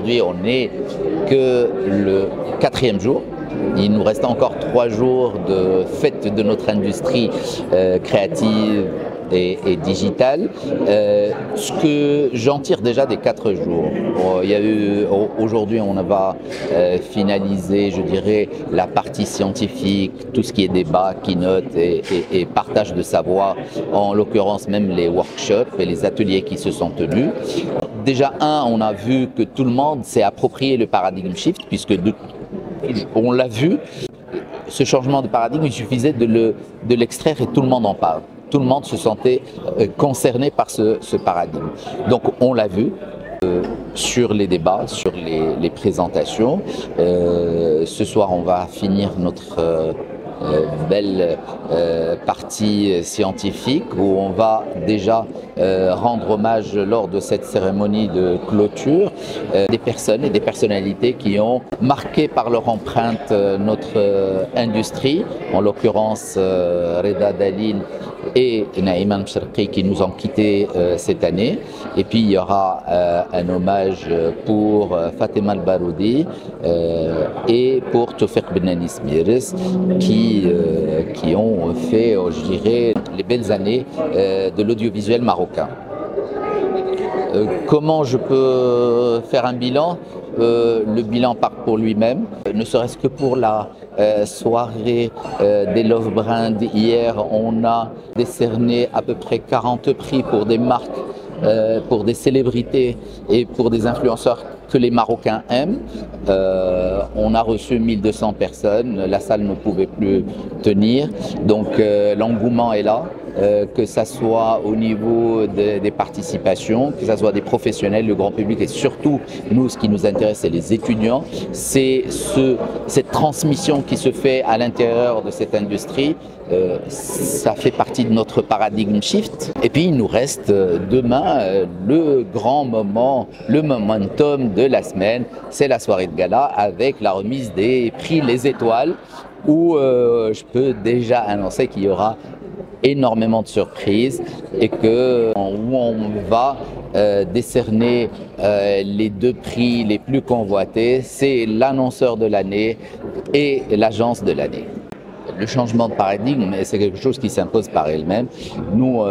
aujourd'hui, on n'est que le 4e jour. Il nous reste encore 3 jours de fête de notre industrie créative et digitale. Ce que j'en tire déjà des 4 jours. Il y a eu, aujourd'hui, on va finaliser, je dirais, la partie scientifique, tout ce qui est débat, keynote et partage de savoir, en l'occurrence même les workshops et les ateliers qui se sont tenus. Déjà, on a vu que tout le monde s'est approprié le paradigme shift, puisque on l'a vu, ce changement de paradigme, il suffisait de l'extraire et tout le monde en parle. Tout le monde se sentait concerné par ce paradigme. Donc on l'a vu sur les débats, sur les présentations. Ce soir, on va finir notre belle partie scientifique où on va déjà rendre hommage lors de cette cérémonie de clôture des personnes et des personnalités qui ont marqué par leur empreinte notre industrie, en l'occurrence Reda Dalil et Naïma Mcherki qui nous ont quittés cette année. Et puis il y aura un hommage pour Fatima Al-Baroudi et pour Toufiq Benani Smiris qui ont fait, je dirais, les belles années de l'audiovisuel marocain. Comment je peux faire un bilan? Le bilan part pour lui-même, ne serait-ce que pour la soirée des Love Brands. Hier, on a décerné à peu près 40 prix pour des marques, pour des célébrités et pour des influenceurs que les Marocains aiment. On a reçu 1200 personnes, la salle ne pouvait plus tenir, donc l'engouement est là. Que ça soit au niveau des participations, que ça soit des professionnels, le grand public et surtout nous, ce qui nous intéresse, c'est les étudiants. C'est cette transmission qui se fait à l'intérieur de cette industrie. Ça fait partie de notre paradigme shift. Et puis il nous reste demain le grand moment, le momentum de la semaine, c'est la soirée de gala avec la remise des prix Les Étoiles où je peux déjà annoncer qu'il y aura énormément de surprises et où on va décerner les 2 prix les plus convoités, c'est l'annonceur de l'année et l'agence de l'année. Le changement de paradigme, c'est quelque chose qui s'impose par elle-même. Nous,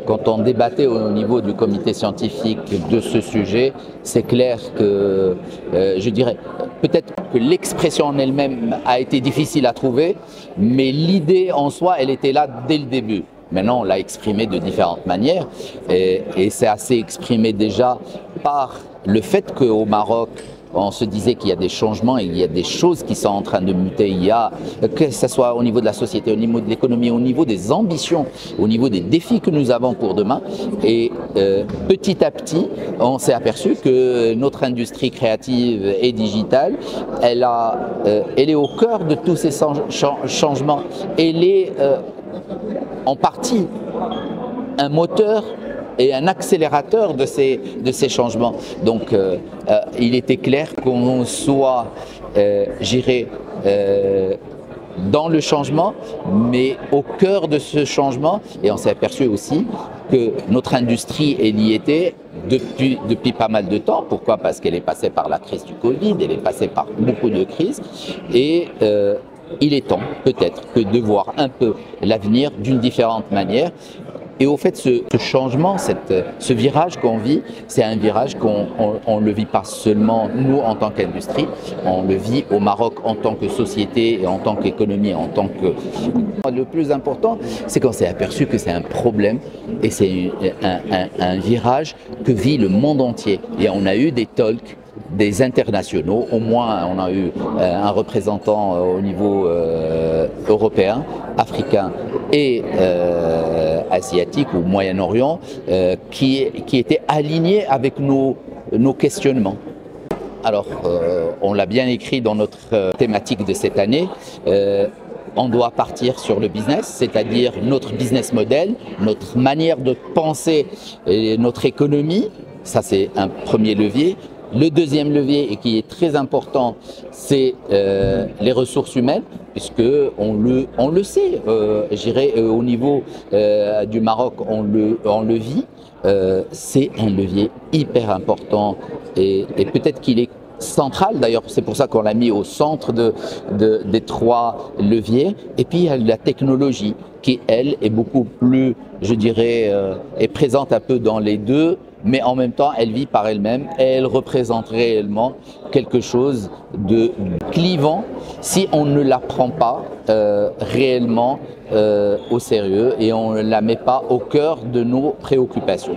quand on débattait au niveau du comité scientifique de ce sujet, c'est clair que, je dirais, peut-être que l'expression en elle-même a été difficile à trouver, mais l'idée en soi, elle était là dès le début. Maintenant, on l'a exprimé de différentes manières et c'est assez exprimé déjà par le fait qu'au Maroc, on se disait qu'il y a des changements et il y a des choses qui sont en train de muter. Il y a, que ce soit au niveau de la société, au niveau de l'économie, au niveau des ambitions, au niveau des défis que nous avons pour demain. Et petit à petit, on s'est aperçu que notre industrie créative et digitale, elle est au cœur de tous ces changements. Elle est en partie un moteur et un accélérateur de ces changements. Donc il était clair qu'on soit, j'irais, dans le changement, mais au cœur de ce changement. Et on s'est aperçu aussi que notre industrie, elle y était depuis pas mal de temps. Pourquoi? Parce qu'elle est passée par la crise du Covid, elle est passée par beaucoup de crises. Et il est temps, peut-être, que de voir un peu l'avenir d'une différente manière. Et au fait, ce changement, ce virage qu'on vit, c'est un virage qu'on ne le vit pas seulement nous en tant qu'industrie, on le vit au Maroc en tant que société et en tant qu'économie, en tant que... Le plus important, c'est qu'on s'est aperçu que c'est un problème et c'est un virage que vit le monde entier. Et on a eu des talks, des internationaux, au moins on a eu un représentant au niveau européen, africain et asiatique ou Moyen-Orient qui était aligné avec nos questionnements. Alors, on l'a bien écrit dans notre thématique de cette année. On doit partir sur le business, c'est-à-dire notre business model, notre manière de penser et notre économie. Ça, c'est un premier levier. Le deuxième levier, et qui est très important, c'est les ressources humaines, puisque on le sait, j'irai au niveau du Maroc, on le vit. C'est un levier hyper important et peut-être qu'il est central, d'ailleurs c'est pour ça qu'on l'a mis au centre des trois leviers. Et puis il y a la technologie qui, elle, est beaucoup plus, je dirais, est présente un peu dans les deux, mais en même temps elle vit par elle-même et elle représente réellement quelque chose de clivant si on ne la prend pas réellement au sérieux et on ne la met pas au cœur de nos préoccupations.